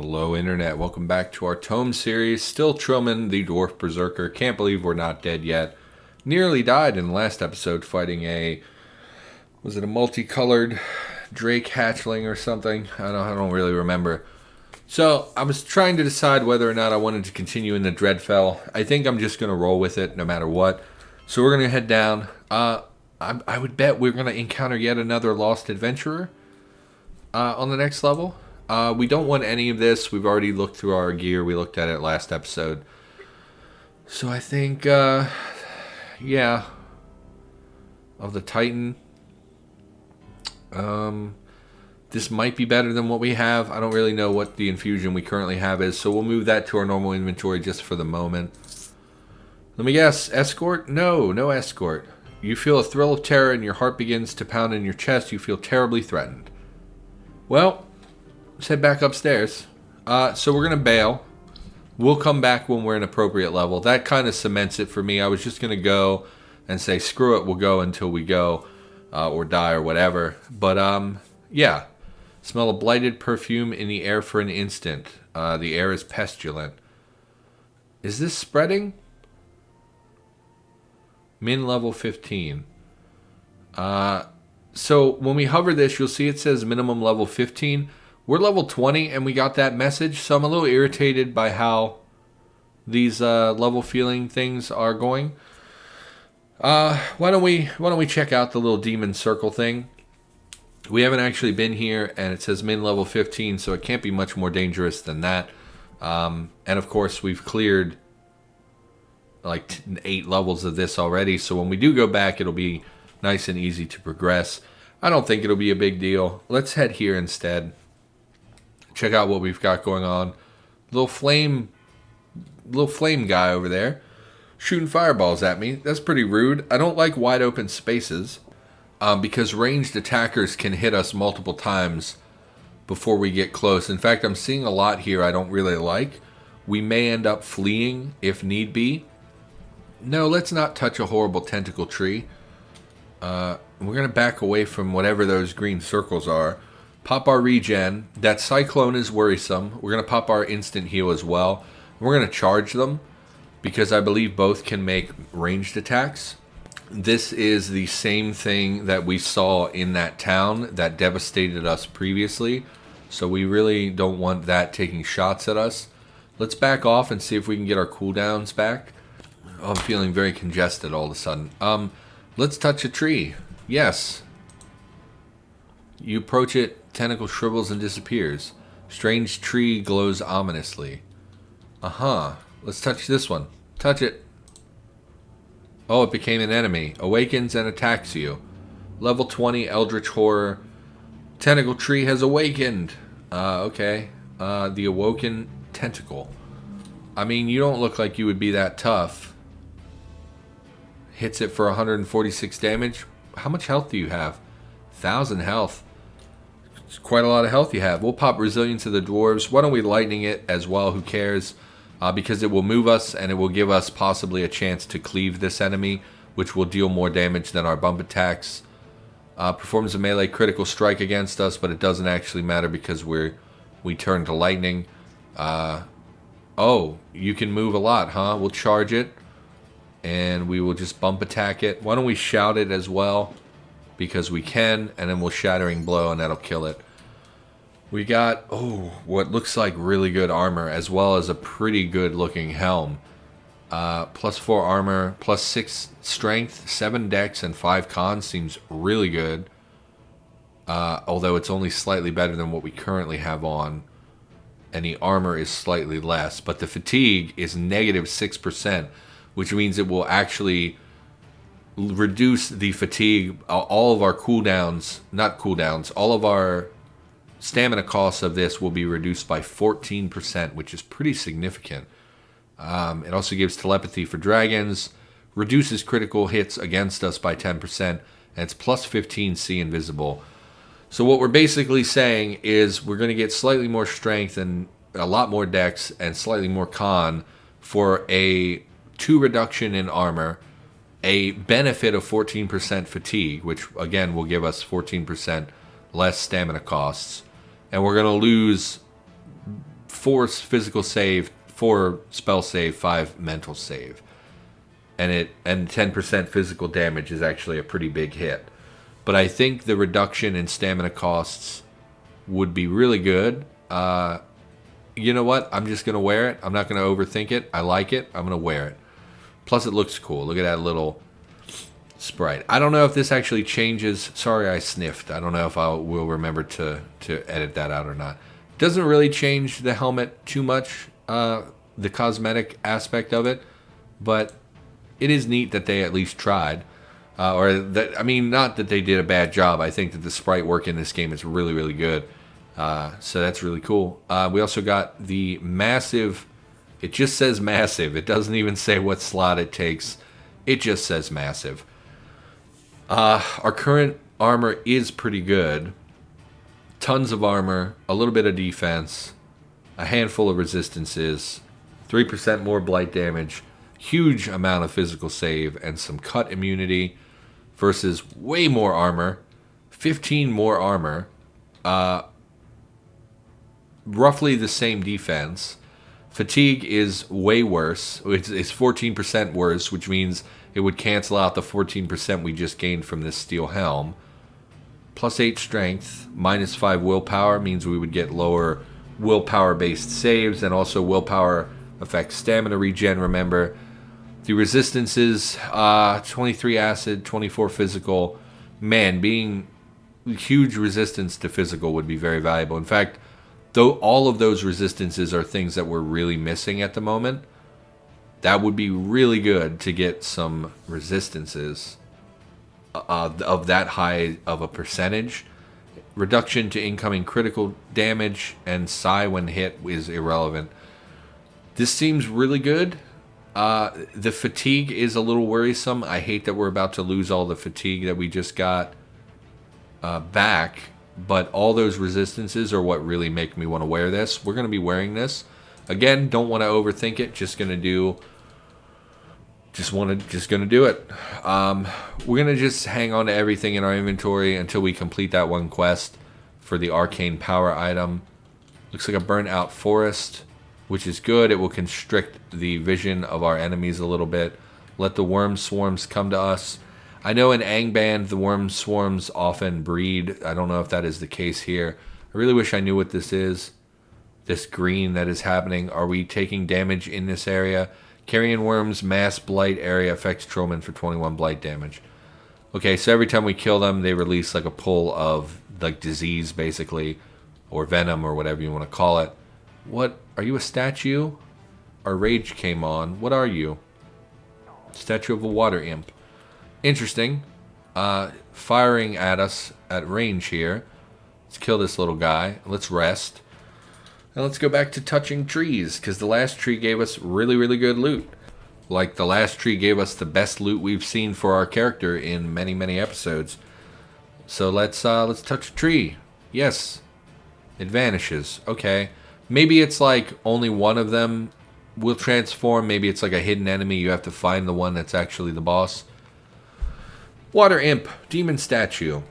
Hello Internet, welcome back to our ToME series. Still Trilman, the Dwarf Berserker. Can't believe we're not dead yet. Nearly died in the last episode fighting was it a multicolored Drake hatchling or something? I don't really remember. So I was trying to decide whether or not I wanted to continue in the Dreadfell. I think I'm just going to roll with it no matter what. So we're going to head down. I would bet we're going to encounter yet another Lost Adventurer on the next level. We don't want any of this. We've already looked through our gear. We looked at it last episode. So I think, yeah, of the Titan, this might be better than what we have. I don't really know what the infusion we currently have is, so we'll move that to our normal inventory just for the moment. Let me guess, escort? No escort. You feel a thrill of terror and your heart begins to pound in your chest. You feel terribly threatened. Well, let's head back upstairs. So we're going to bail. We'll come back when we're an appropriate level. That kind of cements it for me. I was just going to go and say, screw it, we'll go until we go or die or whatever. But, yeah. Smell a blighted perfume in the air for an instant. The air is pestilent. Is this spreading? Min level 15. So when we hover this, you'll see it says minimum level 15. We're level 20 and we got that message, so I'm a little irritated by how these level feeling things are going. Why don't we check out the little demon circle thing? We haven't actually been here, and it says min level 15, so it can't be much more dangerous than that. And of course, we've cleared like 8 levels of this already, so when we do go back, it'll be nice and easy to progress. I don't think it'll be a big deal. Let's head here instead. Check out what we've got going on. Little flame guy over there shooting fireballs at me. That's pretty rude. I don't like wide open spaces because ranged attackers can hit us multiple times before we get close. In fact, I'm seeing a lot here I don't really like. We may end up fleeing if need be. No, let's not touch a horrible tentacle tree. We're going to back away from whatever those green circles are. Pop our regen. That cyclone is worrisome. We're going to pop our instant heal as well. We're going to charge them because I believe both can make ranged attacks. This is the same thing that we saw in that town that devastated us previously. So we really don't want that taking shots at us. Let's back off and see if we can get our cooldowns back. Oh, I'm feeling very congested all of a sudden. Let's touch a tree. Yes. You approach it, tentacle shrivels and disappears. Strange tree glows ominously. Let's touch this one. Touch it. Oh, it became an enemy. Awakens and attacks you. Level 20 Eldritch Horror. Tentacle tree has awakened. Okay. The awoken tentacle. I mean, you don't look like you would be that tough. Hits it for 146 damage. How much health do you have? 1,000 health. It's quite a lot of health you have. We'll pop Resilience to the Dwarves. Why don't we lightning it as well? Who cares? Because it will move us and it will give us possibly a chance to cleave this enemy, which will deal more damage than our bump attacks. Performs a melee critical strike against us, but it doesn't actually matter because we turn to lightning. Oh, you can move a lot, huh? We'll charge it. And we will just bump attack it. Why don't we shout it as well? Because we can, and then we'll Shattering Blow, and that'll kill it. We got, what looks like really good armor, as well as a pretty good looking helm. Plus 4 armor, plus 6 strength, 7 dex, and 5 con seems really good. Although it's only slightly better than what we currently have on. And the armor is slightly less. But the fatigue is negative 6%. Which means it will actually reduce the fatigue, all of our cooldowns, all of our stamina costs of this will be reduced by 14%, which is pretty significant. It also gives telepathy for dragons, reduces critical hits against us by 10%, and it's plus 15 see invisible. So what we're basically saying is we're going to get slightly more strength and a lot more dex and slightly more con for a 2 reduction in armor, a benefit of 14% fatigue, which again will give us 14% less stamina costs, and we're going to lose 4 physical save, 4 spell save, 5 mental save. And 10% physical damage is actually a pretty big hit. But I think the reduction in stamina costs would be really good. You know what? I'm just going to wear it. I'm not going to overthink it. I like it. I'm going to wear it. Plus, it looks cool. Look at that little sprite. I don't know if this actually changes. Sorry, I sniffed. I don't know if I will remember to edit that out or not. Doesn't really change the helmet too much, the cosmetic aspect of it. But it is neat that they at least tried. Not that they did a bad job. I think that the sprite work in this game is really, really good. So that's really cool. We also got the massive. It just says massive. It doesn't even say what slot it takes. It just says massive. Our current armor is pretty good. Tons of armor, a little bit of defense, a handful of resistances, 3% more blight damage, huge amount of physical save, and some cut immunity versus way more armor, 15 more armor, roughly the same defense. Fatigue is way worse. It's 14% worse, which means it would cancel out the 14% we just gained from this steel helm. Plus 8 strength, minus 5 willpower means we would get lower willpower-based saves, and also willpower affects stamina regen, remember. The resistances, 23 acid, 24 physical. Man, being huge resistance to physical would be very valuable. In fact, though all of those resistances are things that we're really missing at the moment, that would be really good to get some resistances of that high of a percentage. Reduction to incoming critical damage and psi when hit is irrelevant. This seems really good. The fatigue is a little worrisome. I hate that we're about to lose all the fatigue that we just got back. But all those resistances are what really make me want to wear this. We're going to be wearing this. Again, don't want to overthink it. Just going to do it. We're going to just hang on to everything in our inventory until we complete that one quest for the arcane power item. Looks like a burnt out forest, which is good. It will constrict the vision of our enemies a little bit. Let the worm swarms come to us. I know in Angband, the worm swarms often breed. I don't know if that is the case here. I really wish I knew what this is. This green that is happening. Are we taking damage in this area? Carrion worms, mass blight area affects Trilman for 21 blight damage. Okay, so every time we kill them, they release like a pull of like disease, basically, or venom, or whatever you want to call it. What? Are you a statue? Our rage came on. What are you? Statue of a water imp. Interesting. Firing at us at range here. Let's kill this little guy. Let's rest. And let's go back to touching trees, because the last tree gave us really, really good loot. Like, the last tree gave us the best loot we've seen for our character in many, many episodes. So let's touch a tree. Yes. It vanishes. Okay. Maybe it's like only one of them will transform. Maybe it's like a hidden enemy. You have to find the one that's actually the boss. Water imp. Demon statue.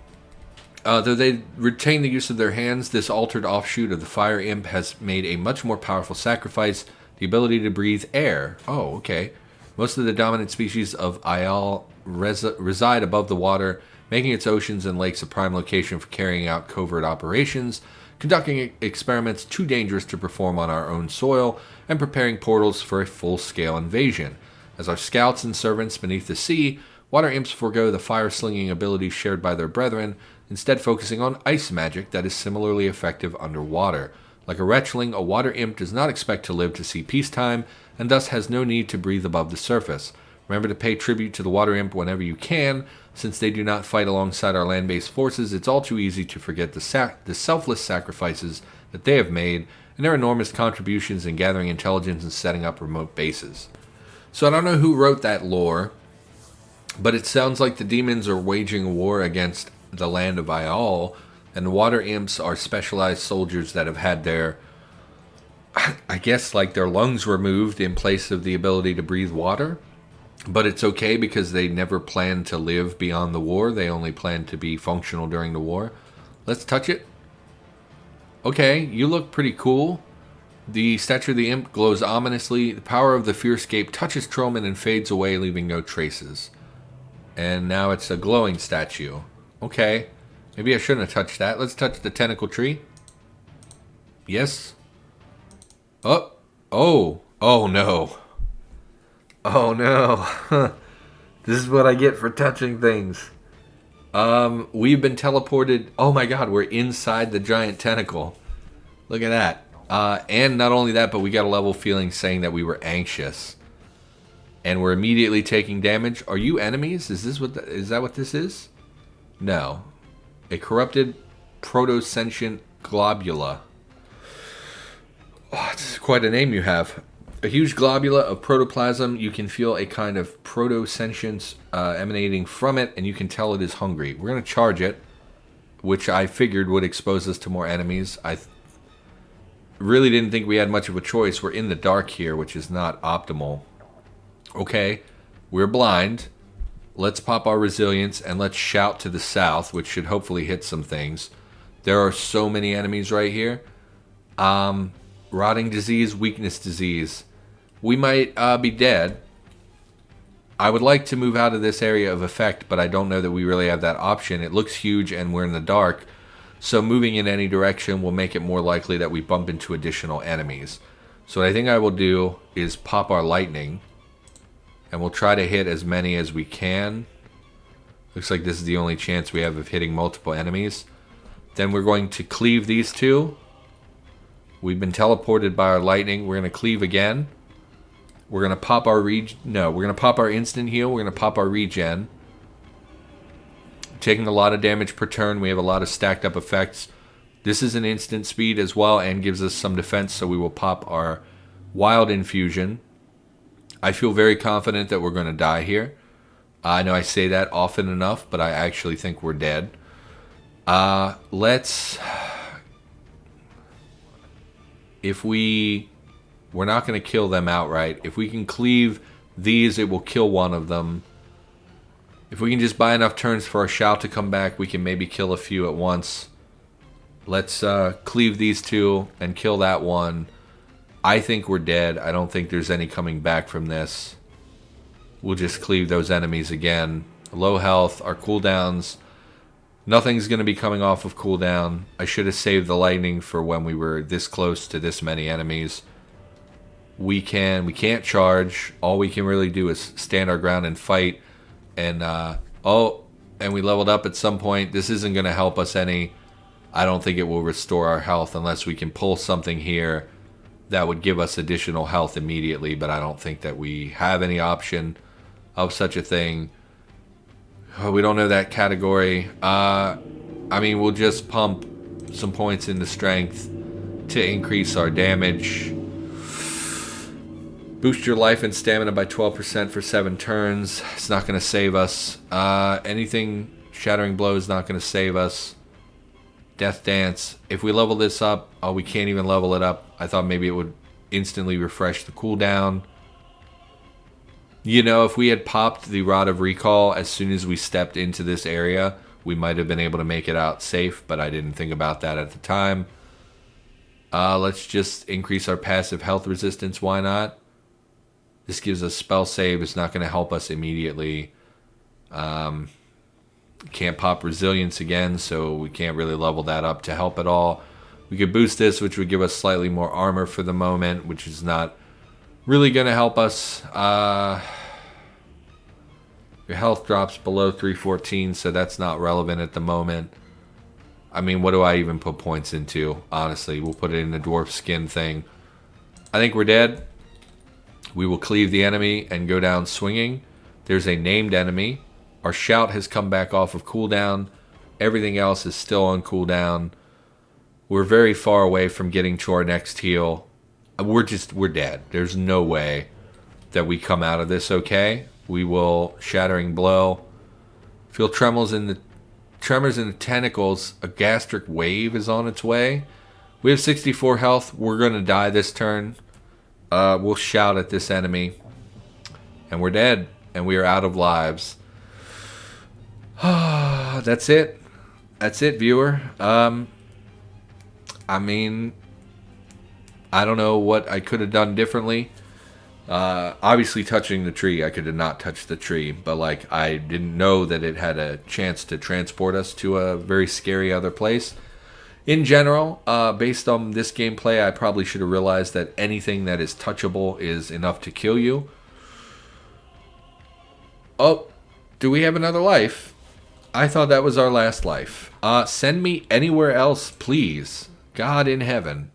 Though they retain the use of their hands, this altered offshoot of the fire imp has made a much more powerful sacrifice, the ability to breathe air. Oh, okay. Most of the dominant species of Maj'Eyal reside above the water, making its oceans and lakes a prime location for carrying out covert operations, conducting experiments too dangerous to perform on our own soil, and preparing portals for a full-scale invasion. As our scouts and servants beneath the sea, water imps forego the fire-slinging abilities shared by their brethren, instead focusing on ice magic that is similarly effective underwater. Like a retchling, a water imp does not expect to live to see peacetime, and thus has no need to breathe above the surface. Remember to pay tribute to the water imp whenever you can. Since they do not fight alongside our land-based forces, it's all too easy to forget the selfless sacrifices that they have made, and their enormous contributions in gathering intelligence and setting up remote bases. So I don't know who wrote that lore, but it sounds like the demons are waging a war against the land of Maj'Eyal, and the water imps are specialized soldiers that have had their, I guess, like their lungs removed in place of the ability to breathe water. But it's okay because they never plan to live beyond the war. They only plan to be functional during the war. Let's touch it. Okay, you look pretty cool. The statue of the imp glows ominously. The power of the Fearscape touches Trilman and fades away, leaving no traces. And now it's a glowing statue. Okay. Maybe I shouldn't have touched that. Let's touch the tentacle tree. Yes. Oh. Oh. Oh, no. Oh, no. This is what I get for touching things. We've been teleported. Oh, my God. We're inside the giant tentacle. Look at that. And not only that, but we got a level feeling saying that we were anxious. And we're immediately taking damage. Are you enemies? Is that what this is? No. A corrupted proto-sentient globula. Oh, this is quite a name you have. A huge globula of protoplasm. You can feel a kind of proto-sentience emanating from it, and you can tell it is hungry. We're going to charge it, which I figured would expose us to more enemies. I really didn't think we had much of a choice. We're in the dark here, which is not optimal. Okay, we're blind. Let's pop our resilience and let's shout to the south, which should hopefully hit some things. There are so many enemies right here. Rotting disease, weakness disease. We might be dead. I would like to move out of this area of effect, but I don't know that we really have that option. It looks huge and we're in the dark. So moving in any direction will make it more likely that we bump into additional enemies. So what I think I will do is pop our lightning. And we'll try to hit as many as we can. Looks like this is the only chance we have of hitting multiple enemies. Then we're going to cleave these two. We've been teleported by our lightning. We're going to cleave again. We're going to pop our we're going to pop our instant heal. We're going to pop our regen. Taking a lot of damage per turn. We have a lot of stacked up effects. This is an instant speed as well and gives us some defense, so we will pop our wild infusion. I feel very confident that we're going to die here. I know I say that often enough, but I actually think we're dead. We're not going to kill them outright. If we can cleave these, it will kill one of them. If we can just buy enough turns for our shout to come back, we can maybe kill a few at once. Let's cleave these two and kill that one. I think we're dead. I don't think there's any coming back from this. We'll just cleave those enemies again. Low health, our cooldowns. Nothing's going to be coming off of cooldown. I should have saved the lightning for when we were this close to this many enemies. We can't charge. All we can really do is stand our ground and fight. And, and we leveled up at some point. This isn't going to help us any. I don't think it will restore our health unless we can pull something here that would give us additional health immediately, but I don't think that we have any option of such a thing. We don't know that category. I mean, we'll just pump some points into strength to increase our damage. Boost your life and stamina by 12% for 7 turns. It's not going to save us. Anything Shattering Blow is not going to save us. Death Dance. If we level this up, we can't even level it up. I thought maybe it would instantly refresh the cooldown. You know, if we had popped the Rod of Recall as soon as we stepped into this area, we might have been able to make it out safe, but I didn't think about that at the time. Let's just increase our passive health resistance. Why not? This gives us spell save. It's not going to help us immediately. Can't pop resilience again, so we can't really level that up to help at all. We could boost this, which would give us slightly more armor for the moment, which is not really going to help us. Your health drops below 314, so that's not relevant at the moment. I mean, what do I even put points into? Honestly, we'll put it in the dwarf skin thing. I think we're dead. We will cleave the enemy and go down swinging. There's a named enemy. Our shout has come back off of cooldown. Everything else is still on cooldown. We're very far away from getting to our next heal. We're dead. There's no way that we come out of this okay. We will Shattering Blow. Feel tremors in the tentacles. A gastric wave is on its way. We have 64 health. We're going to die this turn. We'll shout at this enemy. And we're dead. And we are out of lives. That's it. That's it, viewer. I mean, I don't know what I could have done differently. Obviously, touching the tree, I could have not touched the tree, but like I didn't know that it had a chance to transport us to a very scary other place. In general, based on this gameplay, I probably should have realized that anything that is touchable is enough to kill you. Oh, do we have another life? I thought that was our last life. Send me anywhere else, please. God in heaven.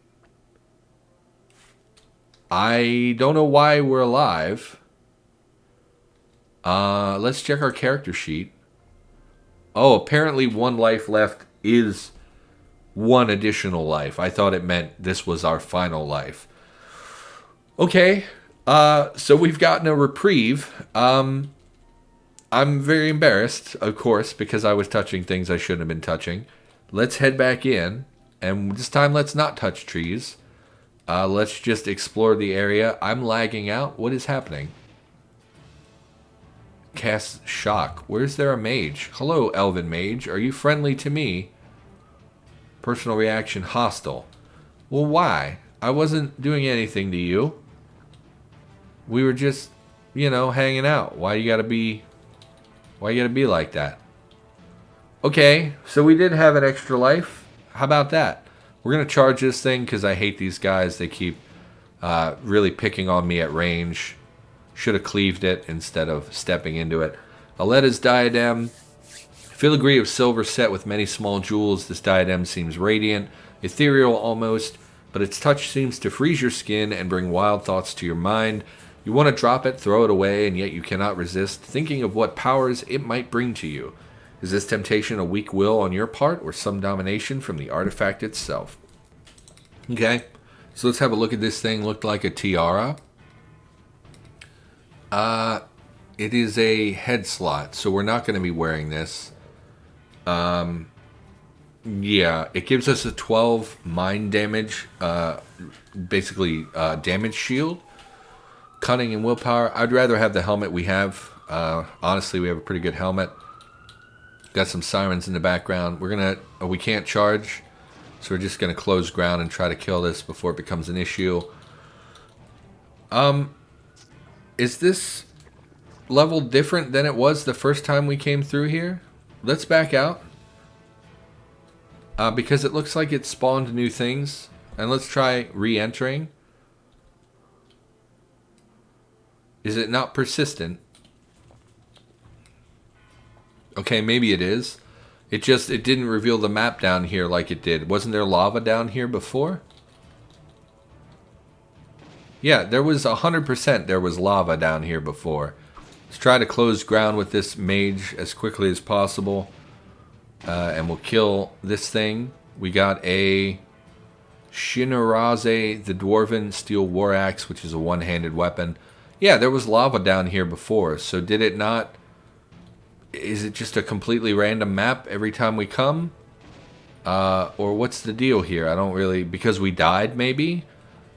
I don't know why we're alive. Let's check our character sheet. Oh, apparently one life left is one additional life. I thought it meant this was our final life. Okay, so we've gotten a reprieve. I'm very embarrassed, of course, because I was touching things I shouldn't have been touching. Let's head back in, and this time let's not touch trees. Let's just explore the area. I'm lagging out. What is happening? Cast shock. Where's there a mage? Hello, elven mage. Are you friendly to me? Personal reaction hostile. Well, why? I wasn't doing anything to you. We were just, hanging out. Why you gotta be like that? Okay, so we did have an extra life. How about that? We're gonna charge this thing because I hate these guys. They keep really picking on me at range. Should have cleaved it instead of stepping into it. Aletta's diadem. Filigree of silver set with many small jewels. This diadem seems radiant, ethereal almost, but its touch seems to freeze your skin and bring wild thoughts to your mind. You want to drop it, throw it away, and yet you cannot resist thinking of what powers it might bring to you. Is this temptation a weak will on your part or some domination from the artifact itself? Okay, so let's have a look at this thing. Looked like a tiara. It is a head slot, so we're not going to be wearing this. Yeah, it gives us a 12 mind damage, basically damage shield. Cunning and willpower. I'd rather have the helmet we have. Honestly, we have a pretty good helmet. Got some sirens in the background. We can't charge, so we're just gonna close ground and try to kill this before it becomes an issue. Is this level different than it was the first time we came through here? Let's back out. Because it looks like it spawned new things. And let's try re-entering. Is it not persistent? Okay, maybe it is. It didn't reveal the map down here like it did. Wasn't there lava down here before? Yeah, there was 100% there was lava down here before. Let's try to close ground with this mage as quickly as possible. And we'll kill this thing. We got a Shinaraze, the Dwarven Steel War Axe, which is a one-handed weapon. Yeah, there was lava down here before, so did it not... Is it just a completely random map every time we come? Or what's the deal here? I don't really... Because we died, maybe?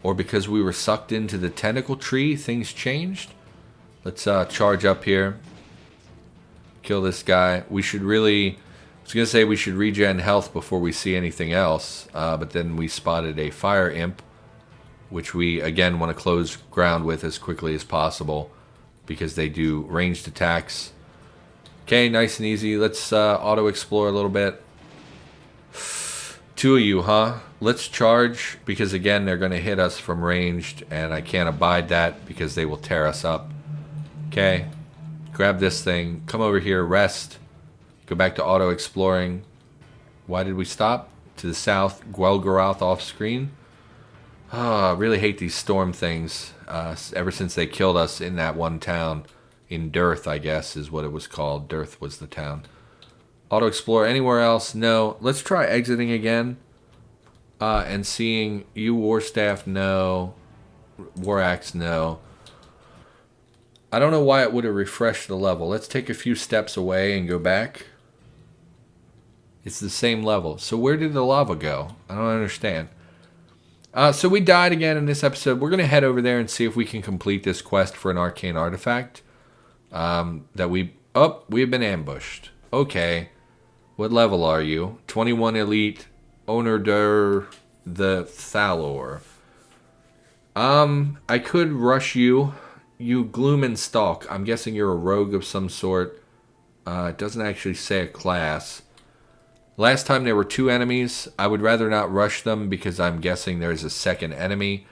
Or because we were sucked into the tentacle tree, things changed? Let's charge up here. Kill this guy. We should really... I was going to say we should regen health before we see anything else. But then we spotted a fire imp, which we, again, want to close ground with as quickly as possible because they do ranged attacks. Okay, nice and easy. Let's auto-explore a little bit. Two of you, huh? Let's charge because, again, they're going to hit us from ranged, and I can't abide that because they will tear us up. Okay, grab this thing. Come over here, rest. Go back to auto-exploring. Why did we stop? To the south, Guelgaroth off-screen. Oh, I really hate these storm things. Ever since they killed us in that one town. In Dirth, I guess, is what it was called. Dirth was the town. Auto-explore anywhere else? No. Let's try exiting again. And seeing you, Warstaff, no. War Axe, no. I don't know why it would have refreshed the level. Let's take a few steps away and go back. It's the same level. So where did the lava go? I don't understand. So we died again in this episode. We're going to head over there and see if we can complete this quest for an Arcane Artifact. We have been ambushed. Okay. What level are you? 21 Elite. Owner der the Thalor. I could rush you. You gloom and stalk. I'm guessing you're a rogue of some sort. It doesn't actually say a class. Last time there were 2 enemies. I would rather not rush them because I'm guessing there's a second enemy.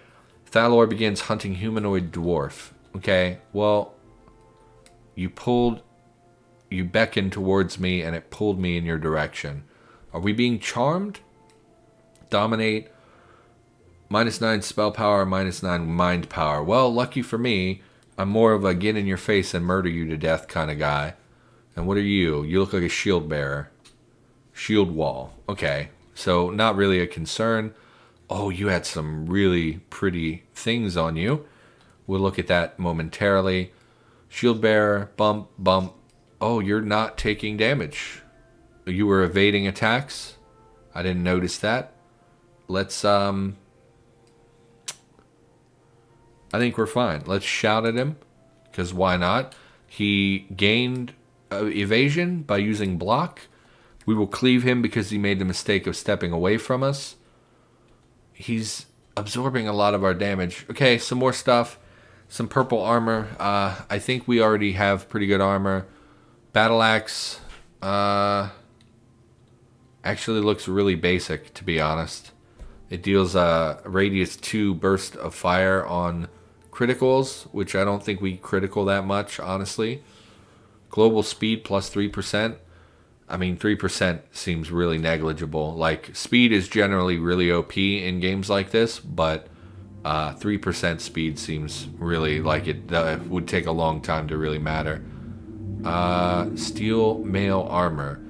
Thalor begins hunting humanoid dwarf. Okay, well, you beckoned towards me and it pulled me in your direction. Are we being charmed? Dominate. -9 spell power, -9 mind power. Well, lucky for me, I'm more of a get in your face and murder you to death kind of guy. And what are you? You look like a shield bearer. Shield wall. Okay, so not really a concern. Oh, you had some really pretty things on you. We'll look at that momentarily. Shield bearer, bump, bump. Oh, you're not taking damage. You were evading attacks. I didn't notice that. Let's, I think we're fine. Let's shout at him, because why not? He gained evasion by using block. We will cleave him because he made the mistake of stepping away from us. He's absorbing a lot of our damage. Okay, some more stuff. Some purple armor. I think we already have pretty good armor. Battle axe. Actually looks really basic, to be honest. It deals a radius 2 burst of fire on criticals, which I don't think we critical that much, honestly. Global speed plus 3%. I mean, 3% seems really negligible. Like, speed is generally really OP in games like this, but 3% speed seems really like it would take a long time to really matter. Steel mail armor.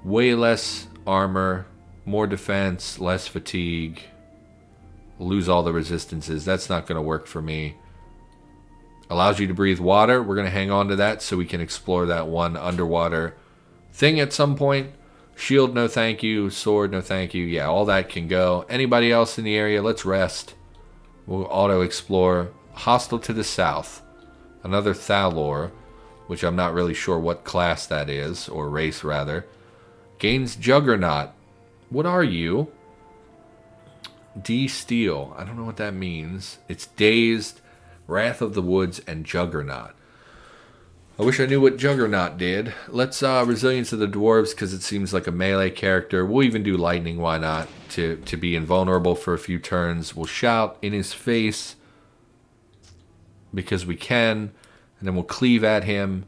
Way less armor, more defense, less fatigue. Lose all the resistances. That's not going to work for me. Allows you to breathe water. We're going to hang on to that so we can explore that one underwater thing at some point. Shield, no thank you. Sword, no thank you. Yeah, all that can go. Anybody else in the area? Let's rest. We'll auto-explore. Hostile to the south. Another Thalor, which I'm not really sure what class that is, or race rather. Gains Juggernaut. What are you? D-Steel. I don't know what that means. It's Dazed, Wrath of the Woods, and Juggernaut. I wish I knew what Juggernaut did. Let's Resilience of the Dwarves, because it seems like a melee character. We'll even do Lightning, why not? To be invulnerable for a few turns. We'll shout in his face, because we can. And then we'll cleave at him,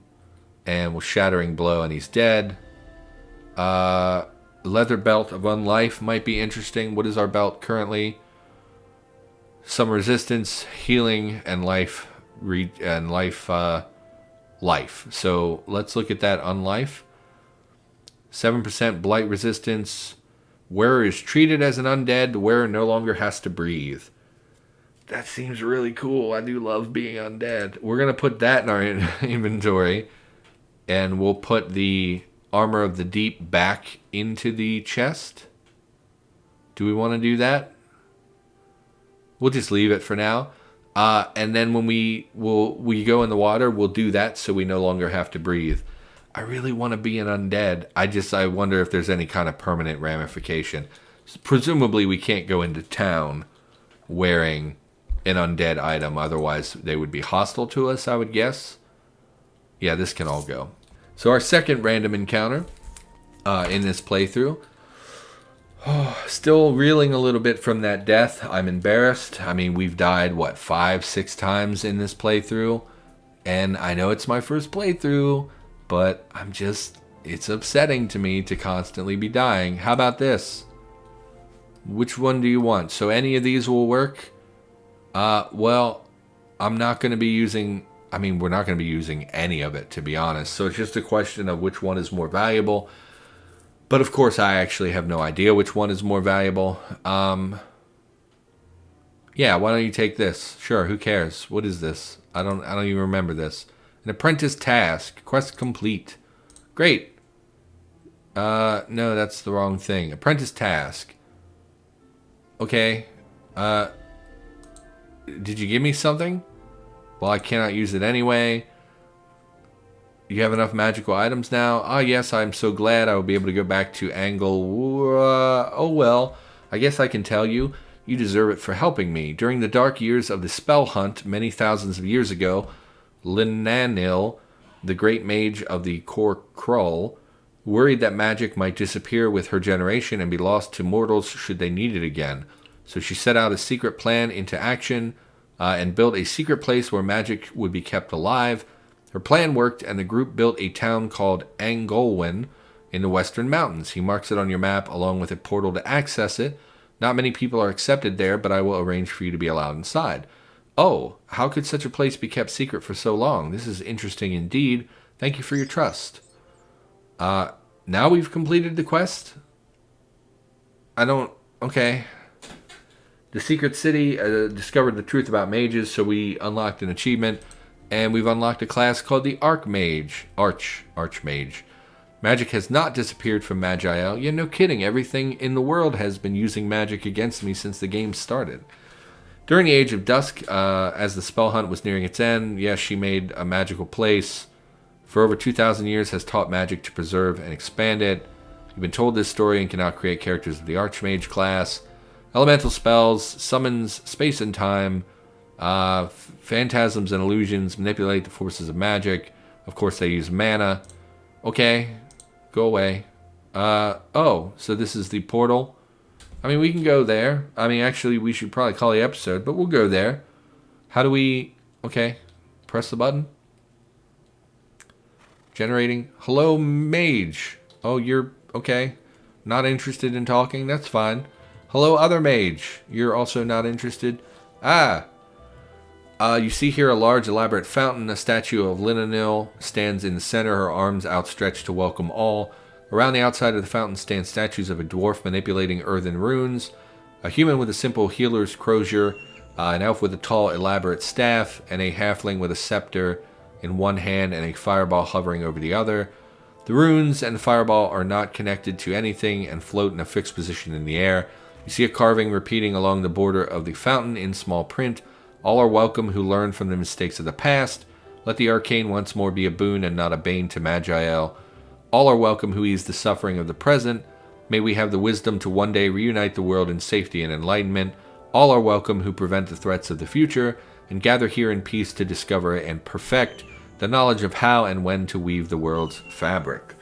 and we'll Shattering Blow, and he's dead. Leather Belt of Unlife might be interesting. What is our belt currently? Some resistance, healing, and life. Life. So let's look at that Unlife. 7% blight resistance. Wearer is treated as an undead. The wearer no longer has to breathe. That seems really cool. I do love being undead. We're going to put that in our inventory. And we'll put the Armor of the Deep back into the chest. Do we want to do that? We'll just leave it for now. And then when we go in the water, we'll do that so we no longer have to breathe. I really want to be an undead. I wonder if there's any kind of permanent ramification. Presumably we can't go into town wearing an undead item. Otherwise they would be hostile to us, I would guess. Yeah, this can all go. So our second random encounter in this playthrough. Still reeling a little bit from that death. I'm embarrassed. I mean, we've died, 5-6 times in this playthrough. And I know it's my first playthrough, but it's upsetting to me to constantly be dying. How about this? Which one do you want? So any of these will work? Well, I'm not going to be using... we're not going to be using any of it, to be honest. So it's just a question of which one is more valuable. But of course, I actually have no idea which one is more valuable. Yeah, why don't you take this? Sure, who cares? What is this? I don't even remember this. An Apprentice Task. Quest complete. Great. No, that's the wrong thing. Apprentice Task. Okay. Did you give me something? Well, I cannot use it anyway. You have enough magical items now? Ah, yes, I'm so glad I will be able to go back to Angle. Oh, well, I guess I can tell you. You deserve it for helping me. During the dark years of the spell hunt many thousands of years ago, Linanil, the great mage of the Kor Krull, worried that magic might disappear with her generation and be lost to mortals should they need it again. So she set out a secret plan into action and built a secret place where magic would be kept alive. Her plan worked, and the group built a town called Angolwen in the Western Mountains. He marks it on your map along with a portal to access it. Not many people are accepted there, but I will arrange for you to be allowed inside. Oh, how could such a place be kept secret for so long? This is interesting indeed. Thank you for your trust. Now we've completed the quest? Okay. The Secret City discovered the truth about mages, so we unlocked an achievement, and we've unlocked a class called the Archmage. Archmage. Magic has not disappeared from Maj'Eyal. Yeah, no kidding. Everything in the world has been using magic against me since the game started. During the Age of Dusk, as the spell hunt was nearing its end, yes, she made a magical place. For over 2,000 years has taught magic to preserve and expand it. You've been told this story and can now create characters of the Archmage class. Elemental spells, summons space and time, phantasms and illusions, manipulate the forces of magic. Of course, they use mana. Okay, go away. So this is the portal. I mean, we can go there. I mean, actually, we should probably call the episode, but we'll go there. How do we... Okay, press the button. Generating. Hello, mage. Oh, you're... Okay. Not interested in talking? That's fine. Hello, other mage. You're also not interested? You see here a large, elaborate fountain. A statue of Linanil stands in the center, her arms outstretched to welcome all. Around the outside of the fountain stand statues of a dwarf manipulating earthen runes, a human with a simple healer's crozier, an elf with a tall, elaborate staff, and a halfling with a scepter in one hand and a fireball hovering over the other. The runes and the fireball are not connected to anything and float in a fixed position in the air. You see a carving repeating along the border of the fountain in small print. All are welcome who learn from the mistakes of the past. Let the arcane once more be a boon and not a bane to Maj'Eyal. All are welcome who ease the suffering of the present. May we have the wisdom to one day reunite the world in safety and enlightenment. All are welcome who prevent the threats of the future and gather here in peace to discover and perfect the knowledge of how and when to weave the world's fabric.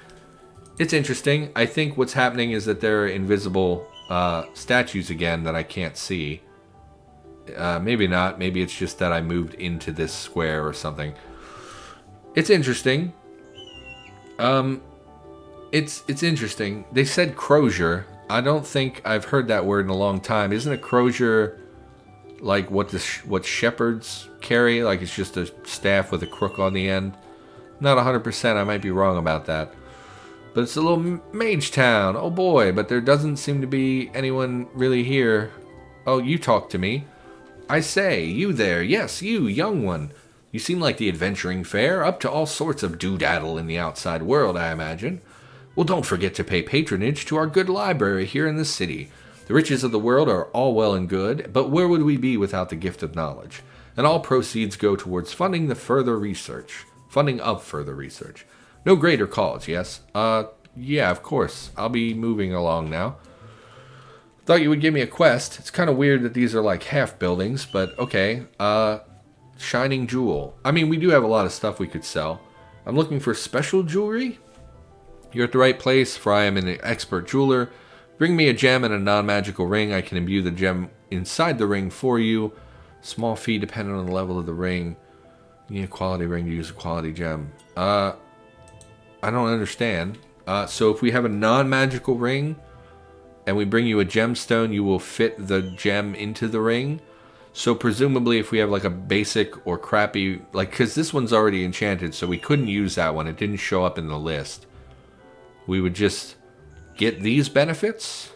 It's interesting. I think what's happening is that there are invisible statues again that I can't see. Maybe not. Maybe it's just that I moved into this square or something. It's interesting. It's interesting. They said crozier. I don't think I've heard that word in a long time. Isn't a crozier like what shepherds carry? Like it's just a staff with a crook on the end? Not 100%. I might be wrong about that. But it's a little mage town. Oh boy, but there doesn't seem to be anyone really here. Oh, you talk to me. I say, you there. Yes, you, young one. You seem like the adventuring fair, up to all sorts of doodaddle in the outside world, I imagine. Well, don't forget to pay patronage to our good library here in the city. The riches of the world are all well and good, but where would we be without the gift of knowledge? And all proceeds go towards funding further research. No greater cause, yes? Yeah, of course. I'll be moving along now. Thought you would give me a quest. It's kind of weird that these are like half buildings, but okay. Shining jewel. I mean, we do have a lot of stuff we could sell. I'm looking for special jewelry. You're at the right place, for I am an expert jeweler. Bring me a gem and a non-magical ring. I can imbue the gem inside the ring for you. Small fee depending on the level of the ring. You need a quality ring to use a quality gem. I don't understand. So if we have a non-magical ring and we bring you a gemstone, you will fit the gem into the ring. So presumably if we have like a basic or crappy, like, because this one's already enchanted, so we couldn't use that one. It didn't show up in the list. We would just get these benefits.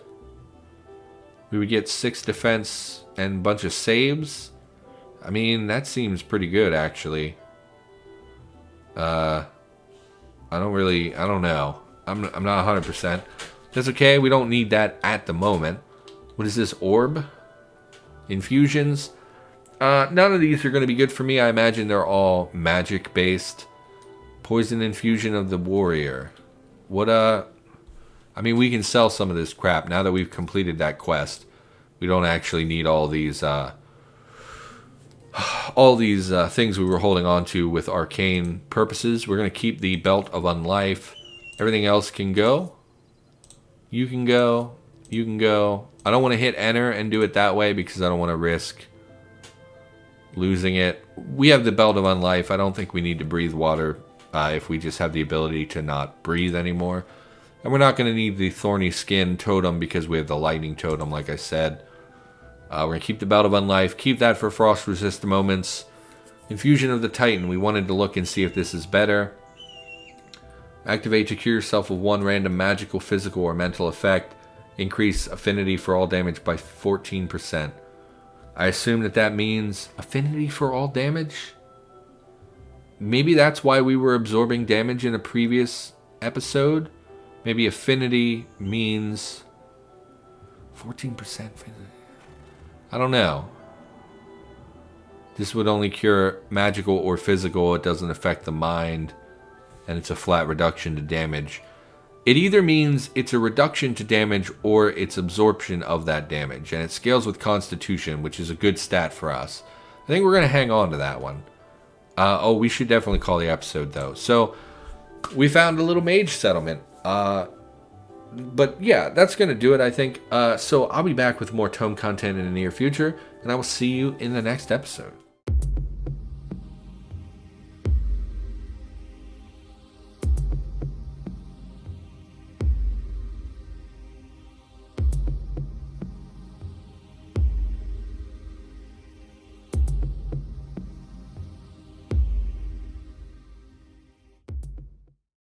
We would get 6 defense and a bunch of saves. I mean, that seems pretty good, actually. I don't know. I'm not 100%. That's okay. We don't need that at the moment. What is this? Orb? Infusions? None of these are going to be good for me. I imagine they're all magic based. Poison infusion of the warrior. What I mean, we can sell some of this crap now that we've completed that quest. We don't actually need all these things we were holding on to with arcane purposes. We're going to keep the Belt of Unlife. Everything else can go. You can go. You can go. I don't want to hit enter and do it that way because I don't want to risk losing it. We have the Belt of Unlife. I don't think we need to breathe water if we just have the ability to not breathe anymore. And we're not going to need the Thorny Skin Totem because we have the Lightning Totem, like I said. We're going to keep the Belt of Unlife. Keep that for Frost Resist moments. Infusion of the Titan. We wanted to look and see if this is better. Activate to cure yourself of one random magical, physical, or mental effect. Increase affinity for all damage by 14%. I assume that means affinity for all damage? Maybe that's why we were absorbing damage in a previous episode. Maybe affinity means 14%. I don't know. This would only cure magical or physical. It doesn't affect the mind. And it's a flat reduction to damage. It either means it's a reduction to damage or it's absorption of that damage. And it scales with Constitution, which is a good stat for us. I think we're going to hang on to that one. We should definitely call the episode, though. So, we found a little mage settlement. But yeah, that's going to do it, I think. So I'll be back with more ToME content in the near future, and I will see you in the next episode.